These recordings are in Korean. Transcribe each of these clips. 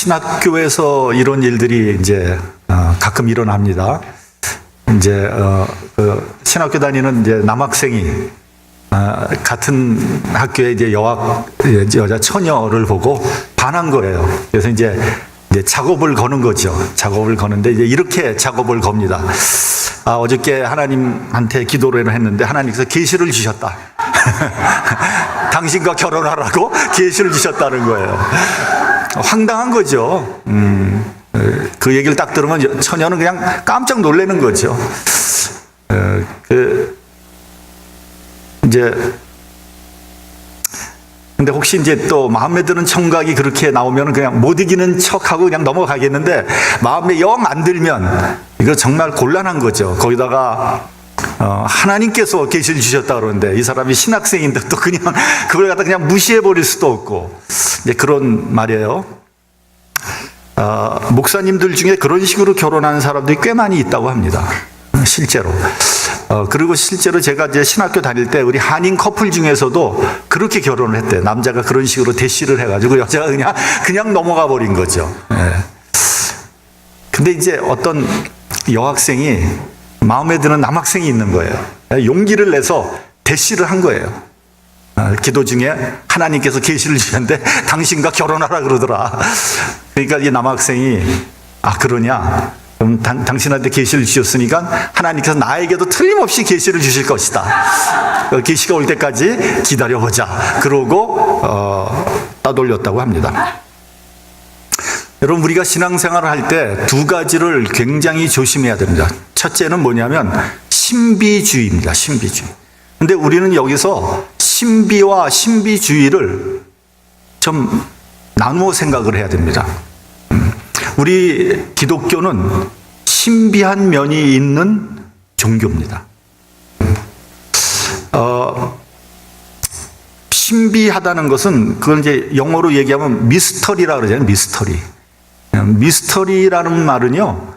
신학교에서 이런 일들이 이제 가끔 일어납니다. 이제 신학교 다니는 이제 남학생이 같은 학교에 이제 여자 처녀를 보고 반한 거예요. 그래서 이제 작업을 거는 거죠. 작업을 거는데 이제 이렇게 작업을 겁니다. 어저께 하나님한테 기도를 했는데 하나님께서 계시를 주셨다. 당신과 결혼하라고 계시를 주셨다는 거예요. 황당한 거죠. 그 얘기를 딱 들으면 처녀는 그냥 깜짝 놀라는 거죠. 근데 혹시 이제 또 마음에 드는 청각이 그렇게 나오면 그냥 못 이기는 척하고 그냥 넘어가겠는데, 마음에 영 안 들면 이거 정말 곤란한 거죠. 거기다가 하나님께서 계시를 주셨다 그러는데 이 사람이 신학생인데 또 그냥 그걸 갖다 그냥 무시해 버릴 수도 없고, 이제 그런 말이에요. 목사님들 중에 그런 식으로 결혼하는 사람들이 꽤 많이 있다고 합니다. 실제로. 그리고 실제로 제가 이제 신학교 다닐 때 우리 한인 커플 중에서도 그렇게 결혼을 했대요. 남자가 그런 식으로 대시를 해가지고 여자가 그냥 넘어가 버린 거죠. 근데 이제 어떤 여학생이 마음에 드는 남학생이 있는 거예요. 용기를 내서 대시를 한 거예요. 기도 중에 하나님께서 계시를 주셨는데 당신과 결혼하라 그러더라. 그러니까 이 남학생이 그러냐? 그럼 당신한테 계시를 주셨으니까 하나님께서 나에게도 틀림없이 계시를 주실 것이다. 계시가 올 때까지 기다려보자. 그러고 따돌렸다고 합니다. 여러분, 우리가 신앙생활을 할 때 두 가지를 굉장히 조심해야 됩니다. 첫째는 뭐냐면 신비주의입니다. 신비주의. 근데 우리는 여기서 신비와 신비주의를 좀 나누어 생각을 해야 됩니다. 우리 기독교는 신비한 면이 있는 종교입니다. 신비하다는 것은 그걸 이제 영어로 얘기하면 미스터리라 그러잖아요. 미스터리. 미스터리라는 말은요,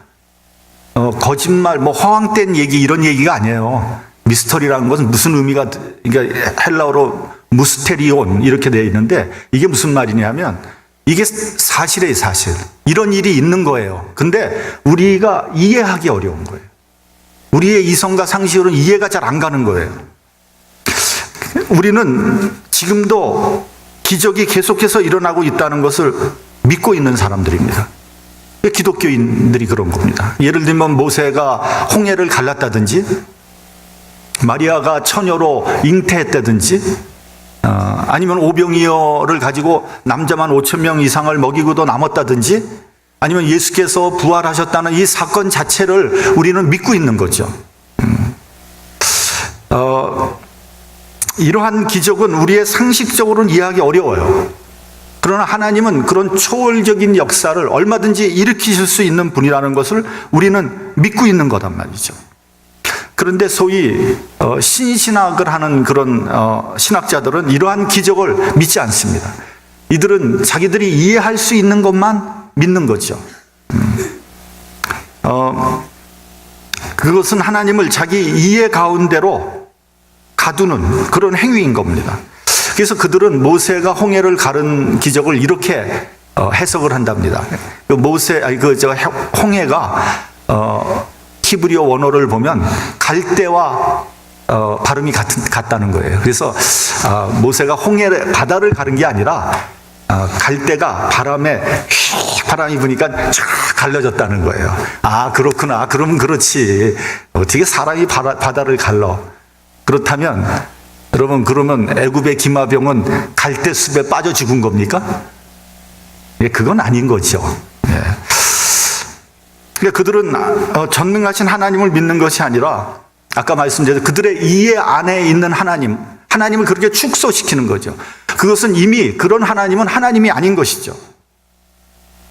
거짓말, 허황된 얘기 이런 얘기가 아니에요. 미스터리라는 것은 무슨 의미가, 그러니까 헬라어로 무스테리온 이렇게 되어 있는데 이게 무슨 말이냐면 이게 사실이에요, 사실. 이런 일이 있는 거예요. 근데 우리가 이해하기 어려운 거예요. 우리의 이성과 상식으로는 이해가 잘 안 가는 거예요. 우리는 지금도 기적이 계속해서 일어나고 있다는 것을 믿고 있는 사람들입니다. 기독교인들이 그런 겁니다. 예를 들면 모세가 홍해를 갈랐다든지, 마리아가 처녀로 잉태했다든지, 아니면 오병이어를 가지고 남자만 5,000명 이상을 먹이고도 남았다든지, 아니면 예수께서 부활하셨다는 이 사건 자체를 우리는 믿고 있는 거죠. 이러한 기적은 우리의 상식적으로는 이해하기 어려워요. 그러나 하나님은 그런 초월적인 역사를 얼마든지 일으키실 수 있는 분이라는 것을 우리는 믿고 있는 거단 말이죠. 그런데 소위 신신학을 하는 그런 신학자들은 이러한 기적을 믿지 않습니다. 이들은 자기들이 이해할 수 있는 것만 믿는 거죠. 그것은 하나님을 자기 이해 가운데로 가두는 그런 행위인 겁니다. 그래서 그들은 모세가 홍해를 가른 기적을 이렇게 해석을 한답니다. 홍해가 히브리어 원어를 보면 갈대와 발음이 같다는 거예요. 그래서 모세가 바다를 가른 게 아니라 갈대가 바람이 부니까 쫙 갈라졌다는 거예요. 그렇구나. 그러면 그렇지. 어떻게 사람이 바다를 갈라? 그렇다면 여러분, 그러면 애굽의 기마병은 갈대숲에 빠져 죽은 겁니까? 그건 아닌 거죠. 그러니까 그들은 전능하신 하나님을 믿는 것이 아니라 아까 말씀드린 그들의 이해 안에 있는 하나님을 그렇게 축소시키는 거죠. 그것은 이미 그런 하나님은 하나님이 아닌 것이죠.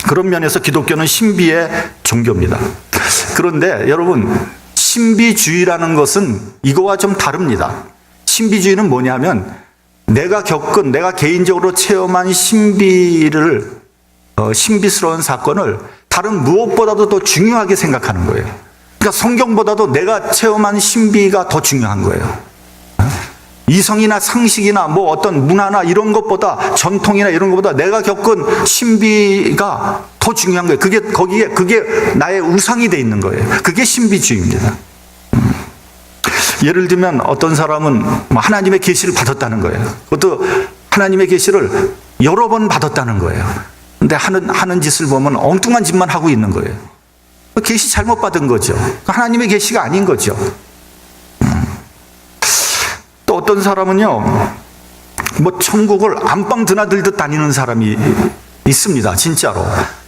그런 면에서 기독교는 신비의 종교입니다. 그런데 여러분, 신비주의라는 것은 이거와 좀 다릅니다. 신비주의는 뭐냐면 내가 개인적으로 체험한 신비스러운 사건을 다른 무엇보다도 더 중요하게 생각하는 거예요. 그러니까 성경보다도 내가 체험한 신비가 더 중요한 거예요. 이성이나 상식이나 뭐 어떤 문화나 이런 것보다, 전통이나 이런 것보다 내가 겪은 신비가 더 중요한 거예요. 그게 나의 우상이 돼 있는 거예요. 그게 신비주의입니다. 예를 들면 어떤 사람은 하나님의 계시를 받았다는 거예요. 그것도 하나님의 계시를 여러 번 받았다는 거예요. 근데 하는 짓을 보면 엉뚱한 짓만 하고 있는 거예요. 계시 잘못 받은 거죠. 하나님의 계시가 아닌 거죠. 또 어떤 사람은요, 뭐 천국을 안방 드나들듯 다니는 사람이 있습니다. 진짜로.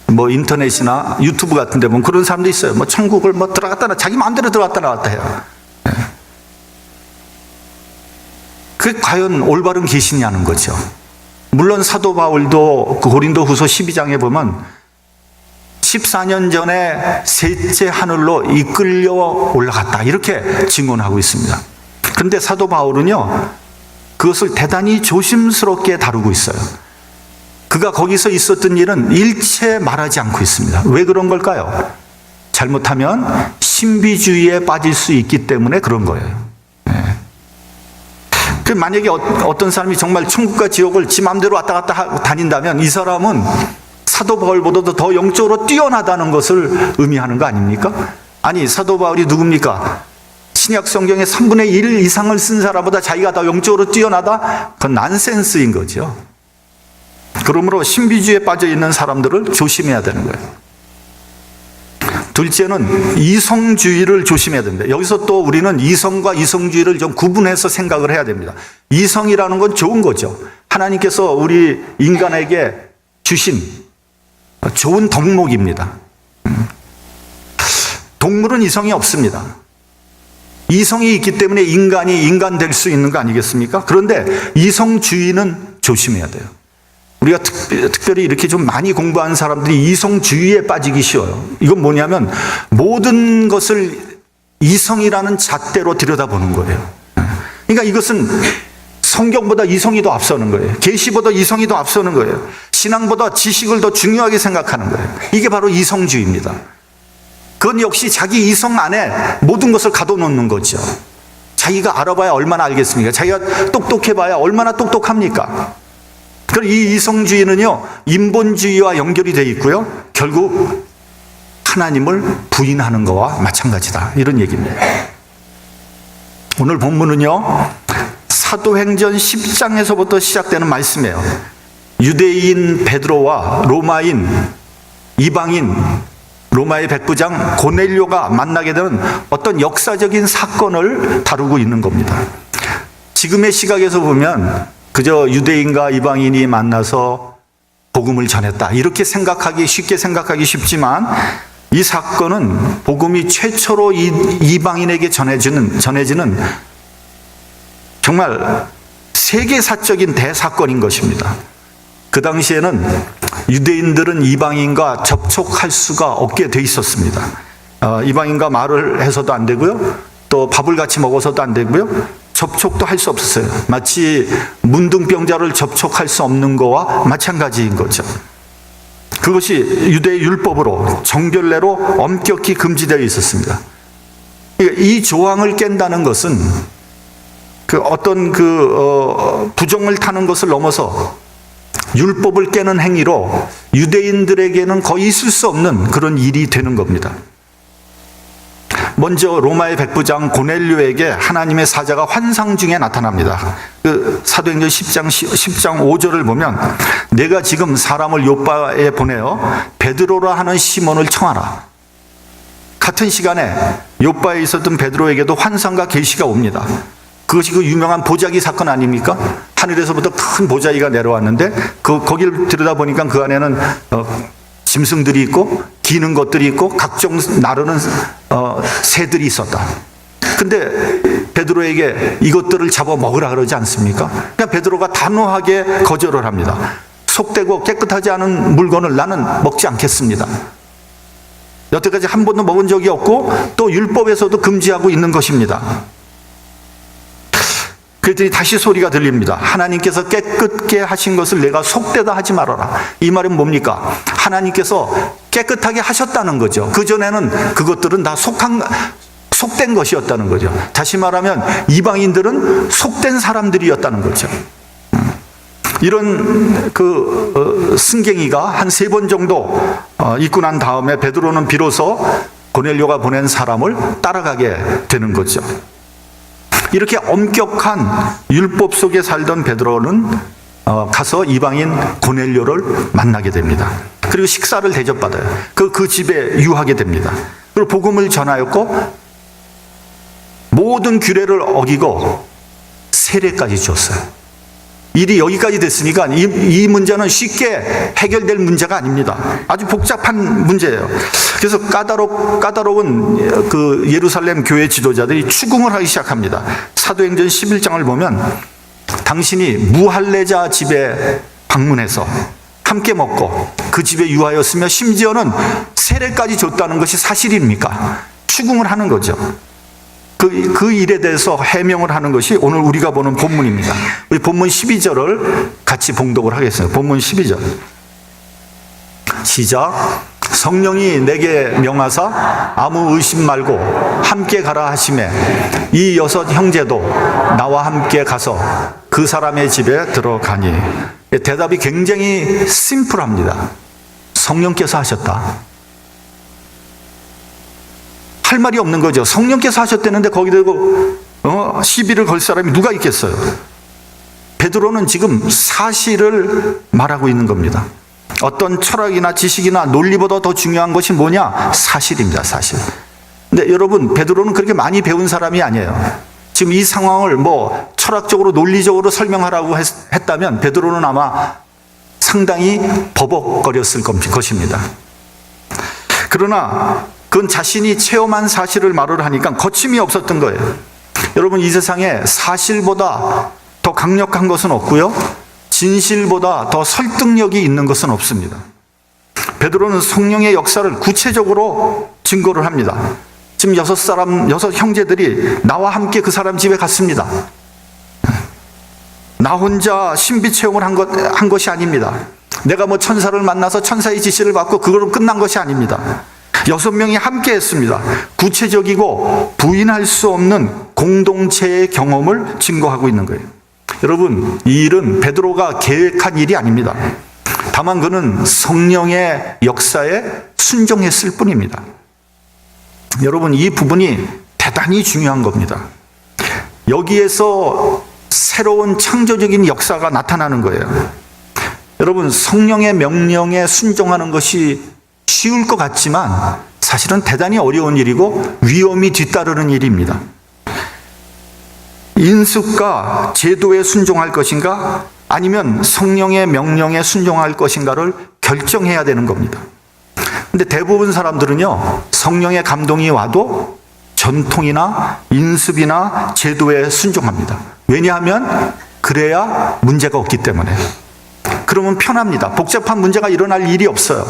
뭐 인터넷이나 유튜브 같은 데 보면 그런 사람도 있어요. 뭐 천국을 뭐 들어갔다 자기 마음대로 들어갔다 나왔다 해요. 그게 과연 올바른 계시냐는 거죠. 물론 사도 바울도 그 고린도 후서 12장에 보면 14년 전에 셋째 하늘로 이끌려 올라갔다 이렇게 증언하고 있습니다. 그런데 사도 바울은요, 그것을 대단히 조심스럽게 다루고 있어요. 그가 거기서 있었던 일은 일체 말하지 않고 있습니다. 왜 그런 걸까요? 잘못하면 신비주의에 빠질 수 있기 때문에 그런 거예요. 만약에 어떤 사람이 정말 천국과 지옥을 지 마음대로 왔다 갔다 하고 다닌다면 이 사람은 사도 바울보다도 더 영적으로 뛰어나다는 것을 의미하는 거 아닙니까? 아니, 사도 바울이 누굽니까? 신약 성경의 3분의 1 이상을 쓴 사람보다 자기가 더 영적으로 뛰어나다? 그건 난센스인 거죠. 그러므로 신비주의에 빠져 있는 사람들을 조심해야 되는 거예요. 둘째는 이성주의를 조심해야 됩니다. 여기서 또 우리는 이성과 이성주의를 좀 구분해서 생각을 해야 됩니다. 이성이라는 건 좋은 거죠. 하나님께서 우리 인간에게 주신 좋은 덕목입니다. 동물은 이성이 없습니다. 이성이 있기 때문에 인간이 인간 될 수 있는 거 아니겠습니까? 그런데 이성주의는 조심해야 돼요. 우리가 특별히 이렇게 좀 많이 공부한 사람들이 이성주의에 빠지기 쉬워요. 이건 뭐냐면 모든 것을 이성이라는 잣대로 들여다보는 거예요. 그러니까 이것은 성경보다 이성이 더 앞서는 거예요. 계시보다 이성이 더 앞서는 거예요. 신앙보다 지식을 더 중요하게 생각하는 거예요. 이게 바로 이성주의입니다. 그건 역시 자기 이성 안에 모든 것을 가둬놓는 거죠. 자기가 알아봐야 얼마나 알겠습니까? 자기가 똑똑해봐야 얼마나 똑똑합니까? 그럼 이 이성주의는요, 인본주의와 연결이 되어 있고요, 결국 하나님을 부인하는 것과 마찬가지다, 이런 얘기입니다. 오늘 본문은요, 사도행전 10장에서부터 시작되는 말씀이에요. 유대인 베드로와 로마인, 이방인, 로마의 백부장 고넬료가 만나게 되는 어떤 역사적인 사건을 다루고 있는 겁니다. 지금의 시각에서 보면 그저 유대인과 이방인이 만나서 복음을 전했다, 이렇게 쉽게 생각하기 쉽지만, 이 사건은 복음이 최초로 이방인에게 전해지는 정말 세계사적인 대사건인 것입니다. 그 당시에는 유대인들은 이방인과 접촉할 수가 없게 돼 있었습니다. 이방인과 말을 해서도 안 되고요, 또 밥을 같이 먹어서도 안 되고요, 접촉도 할 수 없었어요. 마치 문둥병자를 접촉할 수 없는 거와 마찬가지인 거죠. 그것이 유대 율법으로 정결례로 엄격히 금지되어 있었습니다. 이 조항을 깬다는 것은 어떤 부정을 타는 것을 넘어서 율법을 깨는 행위로 유대인들에게는 거의 있을 수 없는 그런 일이 되는 겁니다. 먼저 로마의 백부장 고넬료에게 하나님의 사자가 환상 중에 나타납니다. 사도행전 10장 5절을 보면, 내가 지금 사람을 요빠에 보내어 베드로라 하는 시몬을 청하라. 같은 시간에 요빠에 있었던 베드로에게도 환상과 계시가 옵니다. 그것이 그 유명한 보자기 사건 아닙니까? 하늘에서부터 큰 보자기가 내려왔는데 거기를 들여다보니까 그 안에는 짐승들이 있고 기는 것들이 있고 각종 나르는 새들이 있었다. 근데 베드로에게 이것들을 잡아 먹으라 그러지 않습니까? 그냥 베드로가 단호하게 거절을 합니다. 속되고 깨끗하지 않은 물건을 나는 먹지 않겠습니다. 여태까지 한 번도 먹은 적이 없고 또 율법에서도 금지하고 있는 것입니다. 그랬더니 다시 소리가 들립니다. 하나님께서 깨끗게 하신 것을 내가 속되다 하지 말아라. 이 말은 뭡니까? 하나님께서 깨끗하게 하셨다는 거죠. 그전에는 그것들은 다 속된 것이었다는 거죠. 다시 말하면 이방인들은 속된 사람들이었다는 거죠. 이런 승갱이가 한 3번 정도 있고 난 다음에 베드로는 비로소 고넬료가 보낸 사람을 따라가게 되는 거죠. 이렇게 엄격한 율법 속에 살던 베드로는 가서 이방인 고넬료를 만나게 됩니다. 그리고 식사를 대접받아요. 그 집에 유하게 됩니다. 그리고 복음을 전하였고 모든 규례를 어기고 세례까지 줬어요. 일이 여기까지 됐으니까 이 문제는 쉽게 해결될 문제가 아닙니다. 아주 복잡한 문제예요. 그래서 까다로운 그 예루살렘 교회 지도자들이 추궁을 하기 시작합니다. 사도행전 11장을 보면 당신이 무할례자 집에 방문해서 함께 먹고 그 집에 유하였으며 심지어는 세례까지 줬다는 것이 사실입니까? 추궁을 하는 거죠. 그 일에 대해서 해명을 하는 것이 오늘 우리가 보는 본문입니다. 우리 본문 12절을 같이 봉독을 하겠습니다. 본문 12절. 시작. 성령이 내게 명하사 아무 의심 말고 함께 가라 하시매 이 6 형제도 나와 함께 가서 그 사람의 집에 들어가니. 대답이 굉장히 심플합니다. 성령께서 하셨다. 할 말이 없는 거죠. 성령께서 하셨다는데 거기 대고 시비를 걸 사람이 누가 있겠어요? 베드로는 지금 사실을 말하고 있는 겁니다. 어떤 철학이나 지식이나 논리보다 더 중요한 것이 뭐냐? 사실입니다. 사실. 근데 여러분, 베드로는 그렇게 많이 배운 사람이 아니에요. 지금 이 상황을 철학적으로 논리적으로 설명하라고 했다면 베드로는 아마 상당히 버벅거렸을 것입니다. 그러나 그건 자신이 체험한 사실을 말을 하니까 거침이 없었던 거예요. 여러분, 이 세상에 사실보다 더 강력한 것은 없고요, 진실보다 더 설득력이 있는 것은 없습니다. 베드로는 성령의 역사를 구체적으로 증거를 합니다. 지금 6 형제들이 나와 함께 그 사람 집에 갔습니다. 나 혼자 신비 체험을 한 것이 아닙니다. 내가 천사를 만나서 천사의 지시를 받고 그걸로 끝난 것이 아닙니다. 6명이 함께 했습니다. 구체적이고 부인할 수 없는 공동체의 경험을 증거하고 있는 거예요. 여러분, 이 일은 베드로가 계획한 일이 아닙니다. 다만 그는 성령의 역사에 순종했을 뿐입니다. 여러분, 이 부분이 대단히 중요한 겁니다. 여기에서 새로운 창조적인 역사가 나타나는 거예요. 여러분, 성령의 명령에 순종하는 것이 쉬울 것 같지만 사실은 대단히 어려운 일이고 위험이 뒤따르는 일입니다. 인습과 제도에 순종할 것인가 아니면 성령의 명령에 순종할 것인가를 결정해야 되는 겁니다. 근데 대부분 사람들은요, 성령의 감동이 와도 전통이나 인습이나 제도에 순종합니다. 왜냐하면 그래야 문제가 없기 때문에. 그러면 편합니다. 복잡한 문제가 일어날 일이 없어요.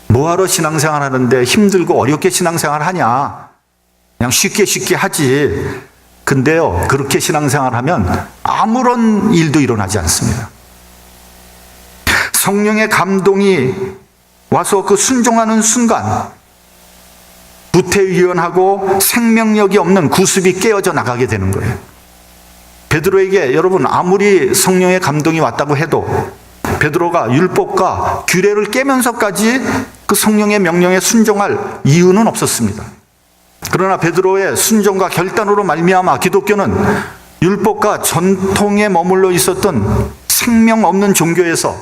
뭐하러 신앙생활 하는데 힘들고 어렵게 신앙생활 하냐? 그냥 쉽게 하지. 근데요, 그렇게 신앙생활 하면 아무런 일도 일어나지 않습니다. 성령의 감동이 와서 그 순종하는 순간 부태위원하고 생명력이 없는 구습이 깨어져 나가게 되는 거예요. 베드로에게 여러분, 아무리 성령의 감동이 왔다고 해도 베드로가 율법과 규례를 깨면서까지 그 성령의 명령에 순종할 이유는 없었습니다. 그러나 베드로의 순종과 결단으로 말미암아 기독교는 율법과 전통에 머물러 있었던 생명 없는 종교에서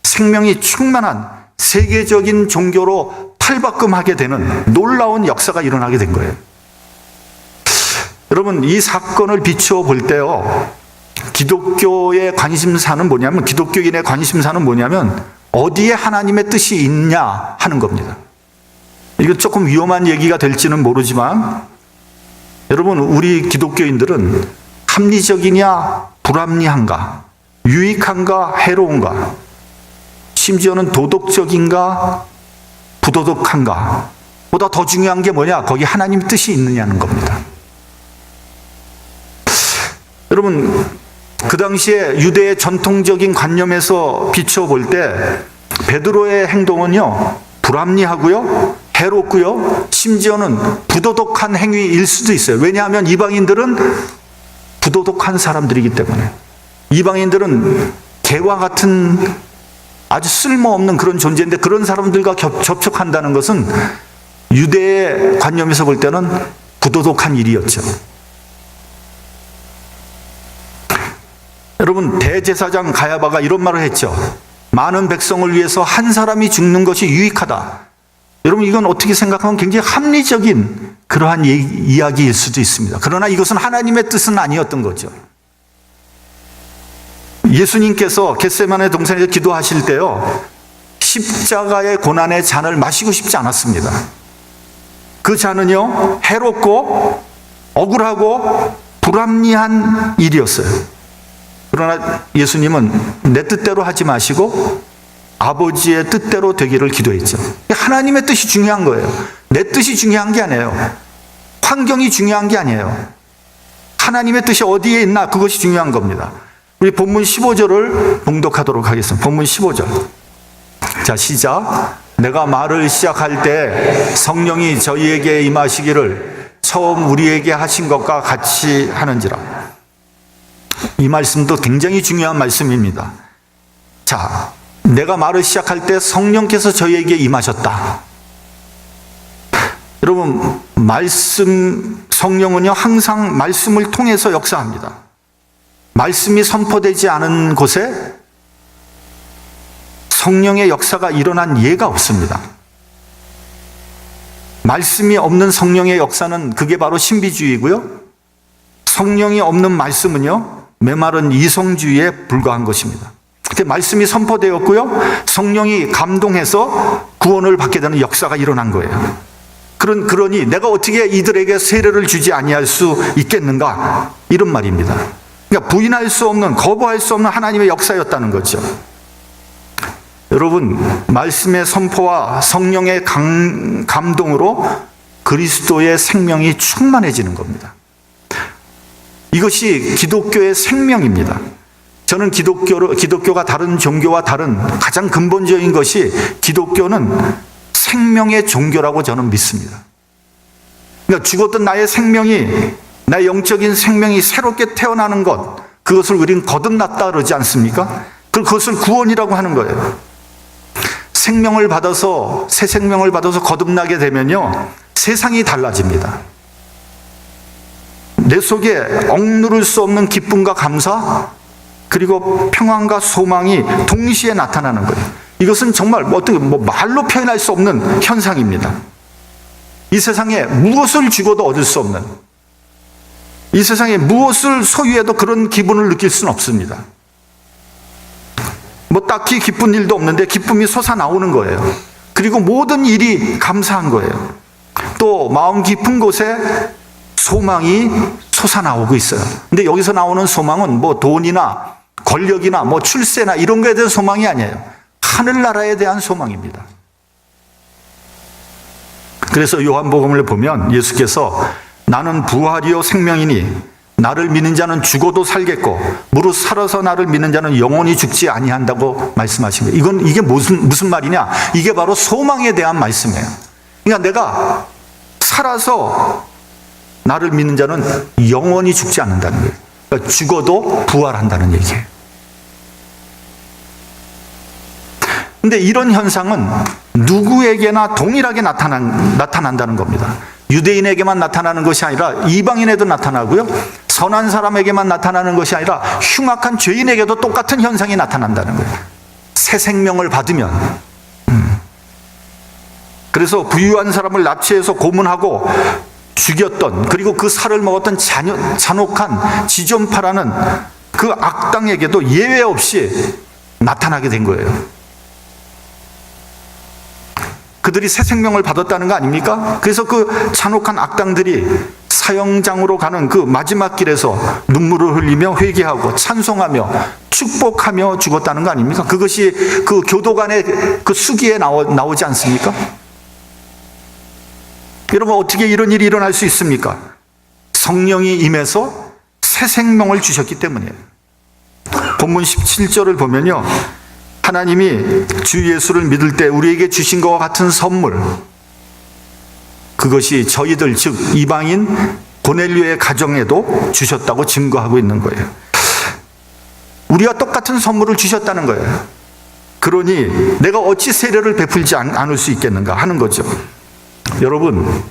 생명이 충만한 세계적인 종교로 탈바꿈하게 되는 놀라운 역사가 일어나게 된 거예요. 여러분, 이 사건을 비추어 볼 때요, 기독교의 관심사는 뭐냐면, 기독교인의 관심사는 뭐냐면 어디에 하나님의 뜻이 있냐 하는 겁니다. 이거 조금 위험한 얘기가 될지는 모르지만 여러분, 우리 기독교인들은 합리적이냐 불합리한가, 유익한가 해로운가, 심지어는 도덕적인가 부도덕한가 보다 더 중요한 게 뭐냐? 거기 하나님 뜻이 있느냐는 겁니다. 여러분, 그 당시에 유대의 전통적인 관념에서 비춰볼 때 베드로의 행동은요, 불합리하고요, 해롭고요. 심지어는 부도덕한 행위일 수도 있어요. 왜냐하면 이방인들은 부도덕한 사람들이기 때문에. 이방인들은 개와 같은 아주 쓸모없는 그런 존재인데 그런 사람들과 접촉한다는 것은 유대의 관념에서 볼 때는 부도덕한 일이었죠. 여러분, 대제사장 가야바가 이런 말을 했죠. 많은 백성을 위해서 한 사람이 죽는 것이 유익하다. 여러분, 이건 어떻게 생각하면 굉장히 합리적인 그러한 이야기일 수도 있습니다. 그러나 이것은 하나님의 뜻은 아니었던 거죠. 예수님께서 겟세마네 동산에서 기도하실 때요, 십자가의 고난의 잔을 마시고 싶지 않았습니다. 그 잔은요, 해롭고 억울하고 불합리한 일이었어요. 그러나 예수님은 내 뜻대로 하지 마시고 아버지의 뜻대로 되기를 기도했죠. 하나님의 뜻이 중요한 거예요. 내 뜻이 중요한 게 아니에요. 환경이 중요한 게 아니에요. 하나님의 뜻이 어디에 있나, 그것이 중요한 겁니다. 우리 본문 15절을 봉독하도록 하겠습니다. 본문 15절. 자, 시작. 내가 말을 시작할 때 성령이 저희에게 임하시기를 처음 우리에게 하신 것과 같이 하는지라. 이 말씀도 굉장히 중요한 말씀입니다. 자, 내가 말을 시작할 때 성령께서 저희에게 임하셨다. 여러분, 성령은요, 항상 말씀을 통해서 역사합니다. 말씀이 선포되지 않은 곳에 성령의 역사가 일어난 예가 없습니다. 말씀이 없는 성령의 역사는 그게 바로 신비주의고요. 성령이 없는 말씀은요, 메마른 이성주의에 불과한 것입니다. 그때 말씀이 선포되었고요, 성령이 감동해서 구원을 받게 되는 역사가 일어난 거예요. 그러니 내가 어떻게 이들에게 세례를 주지 아니할 수 있겠는가, 이런 말입니다. 그러니까 부인할 수 없는, 거부할 수 없는 하나님의 역사였다는 거죠. 여러분, 말씀의 선포와 성령의 감동으로 그리스도의 생명이 충만해지는 겁니다. 이것이 기독교의 생명입니다. 저는 기독교가 다른 종교와 다른 가장 근본적인 것이, 기독교는 생명의 종교라고 저는 믿습니다. 그러니까 죽었던 나의 생명이, 나의 영적인 생명이 새롭게 태어나는 것, 그것을 우리는 거듭났다 그러지 않습니까? 그것을 구원이라고 하는 거예요. 생명을 받아서, 새 생명을 받아서 거듭나게 되면요, 세상이 달라집니다. 내 속에 억누를 수 없는 기쁨과 감사, 그리고 평안과 소망이 동시에 나타나는 거예요. 이것은 정말 말로 표현할 수 없는 현상입니다. 이 세상에 무엇을 주고도 얻을 수 없는, 이 세상에 무엇을 소유해도 그런 기분을 느낄 수는 없습니다. 딱히 기쁜 일도 없는데 기쁨이 솟아나오는 거예요. 그리고 모든 일이 감사한 거예요. 또 마음 깊은 곳에 소망이 솟아나오고 있어요. 근데 여기서 나오는 소망은 돈이나 권력이나 출세나 이런 거에 대한 소망이 아니에요. 하늘나라에 대한 소망입니다. 그래서 요한복음을 보면 예수께서 나는 부활이요 생명이니 나를 믿는 자는 죽어도 살겠고 무릇 살아서 나를 믿는 자는 영원히 죽지 아니한다고 말씀하신 거예요. 이게 무슨 말이냐? 이게 바로 소망에 대한 말씀이에요. 그러니까 내가 살아서 나를 믿는 자는 영원히 죽지 않는다는 거예요. 그러니까 죽어도 부활한다는 얘기예요. 근데 이런 현상은 누구에게나 동일하게 나타난다는 겁니다. 유대인에게만 나타나는 것이 아니라 이방인에도 나타나고요, 선한 사람에게만 나타나는 것이 아니라 흉악한 죄인에게도 똑같은 현상이 나타난다는 거예요. 새 생명을 받으면. 그래서 부유한 사람을 납치해서 고문하고 죽였던, 그리고 그 살을 먹었던 잔혹한 지존파라는 그 악당에게도 예외 없이 나타나게 된 거예요. 그들이 새 생명을 받았다는 거 아닙니까? 그래서 그 잔혹한 악당들이 사형장으로 가는 그 마지막 길에서 눈물을 흘리며 회개하고 찬송하며 축복하며 죽었다는 거 아닙니까? 그것이 그 교도관의 그 수기에 나오지 않습니까? 여러분, 어떻게 이런 일이 일어날 수 있습니까? 성령이 임해서 새 생명을 주셨기 때문이에요. 본문 17절을 보면요, 하나님이 주 예수를 믿을 때 우리에게 주신 것과 같은 선물, 그것이 저희들 즉 이방인 고넬료의 가정에도 주셨다고 증거하고 있는 거예요. 우리와 똑같은 선물을 주셨다는 거예요. 그러니 내가 어찌 세례를 베풀지 않을 수 있겠는가 하는 거죠. 여러분,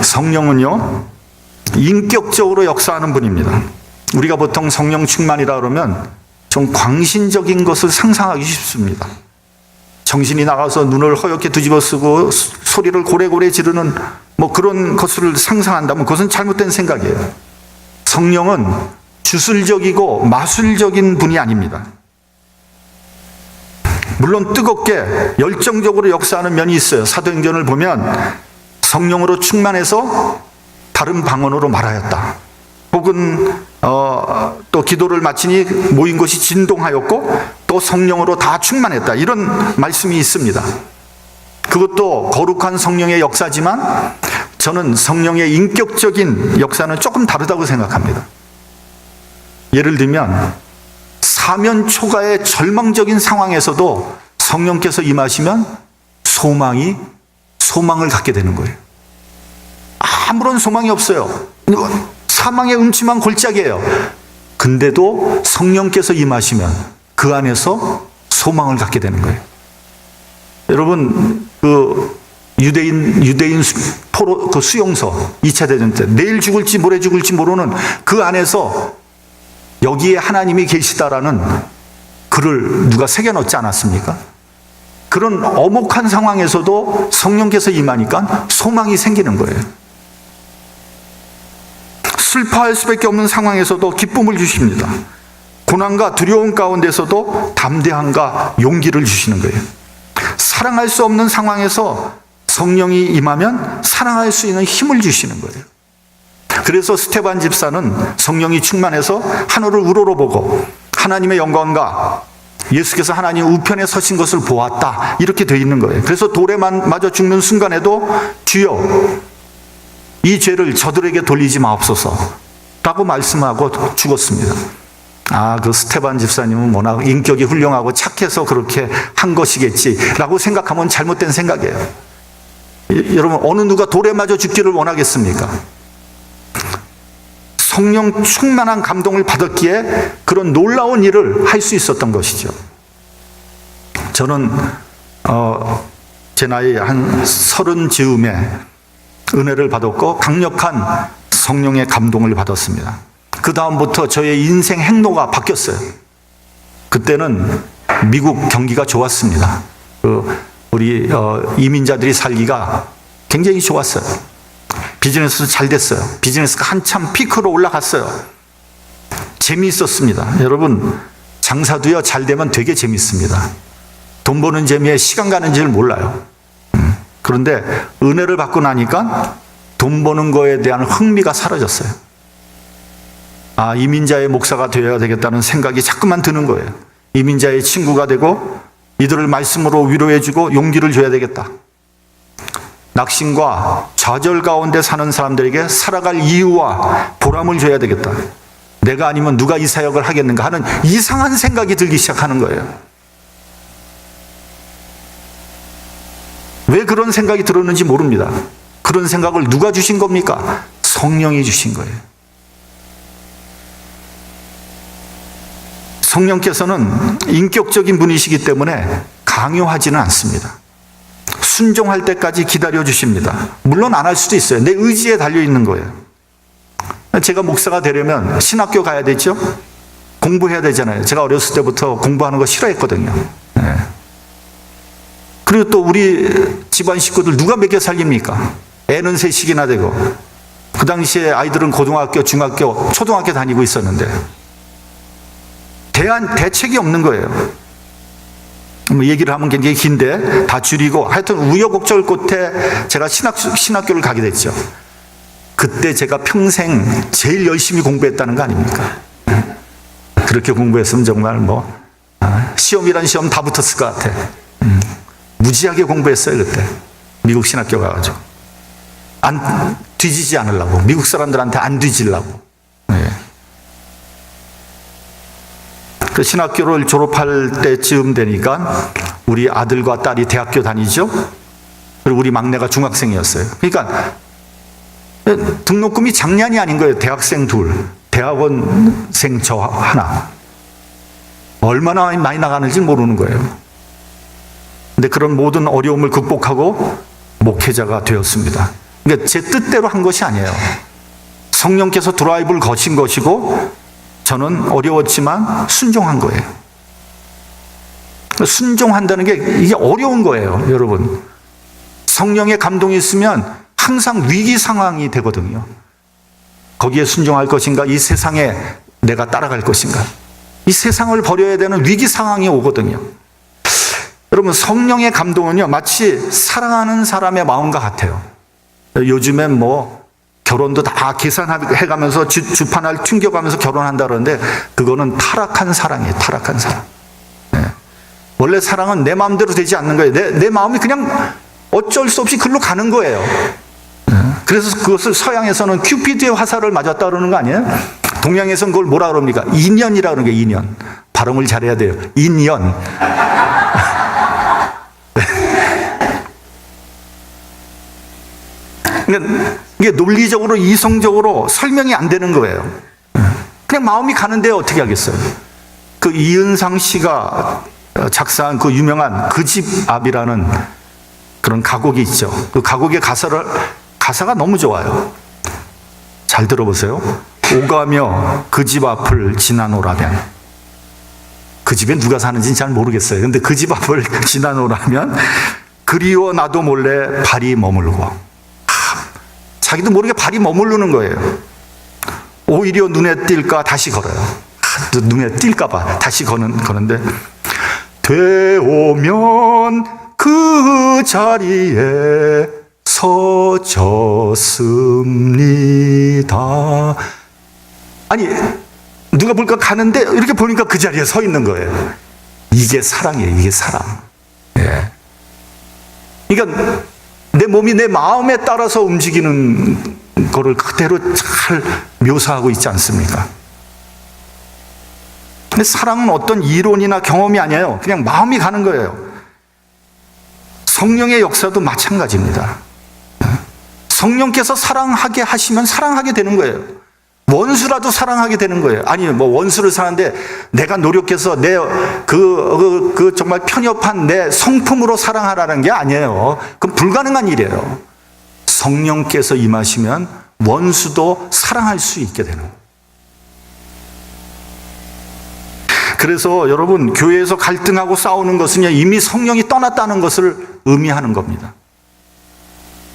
성령은요 인격적으로 역사하는 분입니다. 우리가 보통 성령 충만이라 그러면 좀 광신적인 것을 상상하기 쉽습니다. 정신이 나가서 눈을 허옇게 뒤집어 쓰고 소리를 고래고래 지르는 그런 것을 상상한다면 그것은 잘못된 생각이에요. 성령은 주술적이고 마술적인 분이 아닙니다. 물론 뜨겁게 열정적으로 역사하는 면이 있어요. 사도행전을 보면 성령으로 충만해서 다른 방언으로 말하였다. 혹은 또 기도를 마치니 모인 것이 진동하였고 또 성령으로 다 충만했다. 이런 말씀이 있습니다. 그것도 거룩한 성령의 역사지만 저는 성령의 인격적인 역사는 조금 다르다고 생각합니다. 예를 들면 사면 초가의 절망적인 상황에서도 성령께서 임하시면 소망을 갖게 되는 거예요. 아무런 소망이 없어요. 사망의 음침한 골짜기예요. 근데도 성령께서 임하시면 그 안에서 소망을 갖게 되는 거예요. 여러분, 그 유대인 포로 그 수용소 2차 대전 때 내일 죽을지 모레 죽을지 모르는 그 안에서 여기에 하나님이 계시다라는 글을 누가 새겨넣지 않았습니까? 그런 엄혹한 상황에서도 성령께서 임하니까 소망이 생기는 거예요. 슬퍼할 수밖에 없는 상황에서도 기쁨을 주십니다. 고난과 두려움 가운데서도 담대함과 용기를 주시는 거예요. 사랑할 수 없는 상황에서 성령이 임하면 사랑할 수 있는 힘을 주시는 거예요. 그래서 스테반 집사는 성령이 충만해서 하늘을 우러러보고 하나님의 영광과 예수께서 하나님 우편에 서신 것을 보았다. 이렇게 되어 있는 거예요. 그래서 돌에 맞아 죽는 순간에도 주여 이 죄를 저들에게 돌리지 마옵소서 라고 말씀하고 죽었습니다. 그 스테반 집사님은 워낙 인격이 훌륭하고 착해서 그렇게 한 것이겠지라고 생각하면 잘못된 생각이에요. 여러분, 어느 누가 돌에 맞아 죽기를 원하겠습니까? 성령 충만한 감동을 받았기에 그런 놀라운 일을 할 수 있었던 것이죠. 저는 제 나이 한 30 즈음에 은혜를 받았고 강력한 성령의 감동을 받았습니다. 그 다음부터 저의 인생 행로가 바뀌었어요. 그때는 미국 경기가 좋았습니다. 우리 이민자들이 살기가 굉장히 좋았어요. 비즈니스도 잘 됐어요. 비즈니스가 한참 피크로 올라갔어요. 재미있었습니다. 여러분, 장사도요 잘 되면 되게 재밌습니다. 돈 버는 재미에 시간 가는 줄 몰라요. 그런데 은혜를 받고 나니까 돈 버는 거에 대한 흥미가 사라졌어요. 이민자의 목사가 되어야 되겠다는 생각이 자꾸만 드는 거예요. 이민자의 친구가 되고 이들을 말씀으로 위로해주고 용기를 줘야 되겠다. 낙심과 좌절 가운데 사는 사람들에게 살아갈 이유와 보람을 줘야 되겠다. 내가 아니면 누가 이 사역을 하겠는가 하는 이상한 생각이 들기 시작하는 거예요. 왜 그런 생각이 들었는지 모릅니다. 그런 생각을 누가 주신 겁니까? 성령이 주신 거예요. 성령께서는 인격적인 분이시기 때문에 강요하지는 않습니다. 순종할 때까지 기다려 주십니다. 물론 안 할 수도 있어요. 내 의지에 달려 있는 거예요. 제가 목사가 되려면 신학교 가야 되죠? 공부해야 되잖아요. 제가 어렸을 때부터 공부하는 거 싫어했거든요. 네. 그리고 또 우리 집안 식구들 누가 먹여 살립니까? 애는 셋씩이나 되고 그 당시에 아이들은 고등학교, 중학교, 초등학교 다니고 있었는데 대책이 없는 거예요. 얘기를 하면 굉장히 긴데 다 줄이고 하여튼 우여곡절 끝에 제가 신학교를 가게 됐죠. 그때 제가 평생 제일 열심히 공부했다는 거 아닙니까? 그렇게 공부했으면 정말 시험이란 시험 다 붙었을 것 같아. 무지하게 공부했어요 그때. 미국 신학교 가가지고 안 뒤지지 않으려고, 미국 사람들한테 안 뒤지려고. 네. 그 신학교를 졸업할 때쯤 되니까 우리 아들과 딸이 대학교 다니죠. 그리고 우리 막내가 중학생이었어요. 그러니까 등록금이 장난이 아닌 거예요. 대학생 둘, 대학원생 저 하나. 얼마나 많이 나가는지 모르는 거예요. 근데 그런 모든 어려움을 극복하고 목회자가 되었습니다. 그러니까 제 뜻대로 한 것이 아니에요. 성령께서 드라이브를 거신 것이고 저는 어려웠지만 순종한 거예요. 순종한다는 게 이게 어려운 거예요, 여러분. 성령의 감동이 있으면 항상 위기 상황이 되거든요. 거기에 순종할 것인가? 이 세상에 내가 따라갈 것인가? 이 세상을 버려야 되는 위기 상황이 오거든요. 여러분, 성령의 감동은요, 마치 사랑하는 사람의 마음과 같아요. 요즘엔 뭐 결혼도 다 계산해가면서 주판을 튕겨가면서 결혼한다 그러는데 그거는 타락한 사랑이에요. 타락한 사랑. 네. 원래 사랑은 내 마음대로 되지 않는 거예요. 내 마음이 그냥 어쩔 수 없이 글로 가는 거예요. 네. 그래서 그것을 서양에서는 큐피드의 화살을 맞았다 그러는 거 아니에요? 동양에서는 그걸 뭐라 그럽니까? 인연이라 그러는 게 인연. 발음을 잘해야 돼요. 인연. 그러니까 이게 논리적으로 이성적으로 설명이 안 되는 거예요. 그냥 마음이 가는데 어떻게 하겠어요? 그 이은상 씨가 작사한 그 유명한 그 집 앞이라는 그런 가곡이 있죠. 그 가곡의 가사가 너무 좋아요. 잘 들어보세요. 오가며 그 집 앞을 지나노라면, 그 집에 누가 사는지는 잘 모르겠어요. 근데 그 집 앞을 지나노라면 그리워 나도 몰래 발이 머물고, 자기도 모르게 발이 머무르는 거예요. 오히려 눈에 띌까 다시 걸어요. 눈에 띌까봐 다시 거는데 되오면 그 자리에 서졌습니다. 아니, 누가 볼까 가는데 이렇게 보니까 그 자리에 서 있는 거예요. 이게 사랑이에요. 이게 사랑. 예. 그러니까 내 몸이 내 마음에 따라서 움직이는 거를 그대로 잘 묘사하고 있지 않습니까? 근데 사랑은 어떤 이론이나 경험이 아니에요. 그냥 마음이 가는 거예요. 성령의 역사도 마찬가지입니다. 성령께서 사랑하게 하시면 사랑하게 되는 거예요. 원수라도 사랑하게 되는 거예요. 아니, 뭐 원수를 사는데 내가 노력해서 내 정말 편협한 내 성품으로 사랑하라는 게 아니에요. 그건 불가능한 일이에요. 성령께서 임하시면 원수도 사랑할 수 있게 되는 거예요. 그래서 여러분, 교회에서 갈등하고 싸우는 것은 이미 성령이 떠났다는 것을 의미하는 겁니다.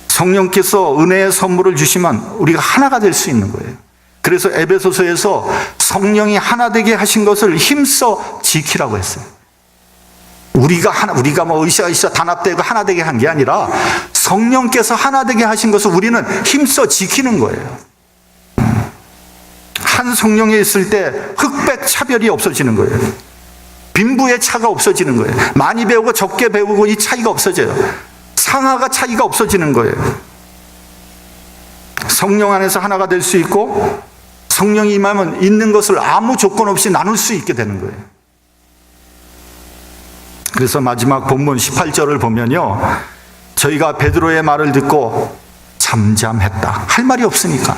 성령께서 은혜의 선물을 주시면 우리가 하나가 될 수 있는 거예요. 그래서 에베소서에서 성령이 하나 되게 하신 것을 힘써 지키라고 했어요. 우리가 뭐 으쌰으쌰 단합되고 하나 되게 한 게 아니라 성령께서 하나 되게 하신 것을 우리는 힘써 지키는 거예요. 한 성령에 있을 때 흑백 차별이 없어지는 거예요. 빈부의 차가 없어지는 거예요. 많이 배우고 적게 배우고 이 차이가 없어져요. 상하가 차이가 없어지는 거예요. 성령 안에서 하나가 될 수 있고 성령이 임하면 있는 것을 아무 조건 없이 나눌 수 있게 되는 거예요. 그래서 마지막 본문 18절을 보면요, 저희가 베드로의 말을 듣고 잠잠했다. 할 말이 없으니까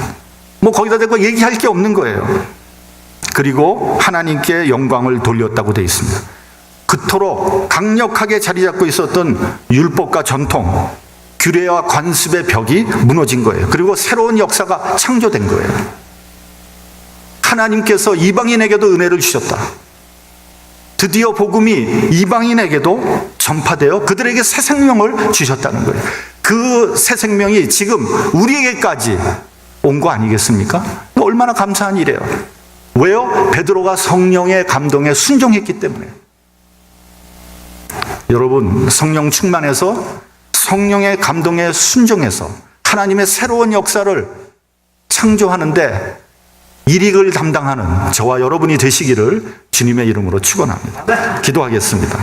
뭐 거기다 대고 얘기할 게 없는 거예요. 그리고 하나님께 영광을 돌렸다고 되어 있습니다. 그토록 강력하게 자리 잡고 있었던 율법과 전통, 규례와 관습의 벽이 무너진 거예요. 그리고 새로운 역사가 창조된 거예요. 하나님께서 이방인에게도 은혜를 주셨다. 드디어 복음이 이방인에게도 전파되어 그들에게 새 생명을 주셨다는 거예요. 그 새 생명이 지금 우리에게까지 온 거 아니겠습니까? 얼마나 감사한 일이에요. 왜요? 베드로가 성령의 감동에 순종했기 때문에. 여러분, 성령 충만해서 성령의 감동에 순종해서 하나님의 새로운 역사를 창조하는데 일익을 담당하는 저와 여러분이 되시기를 주님의 이름으로 축원합니다. 기도하겠습니다.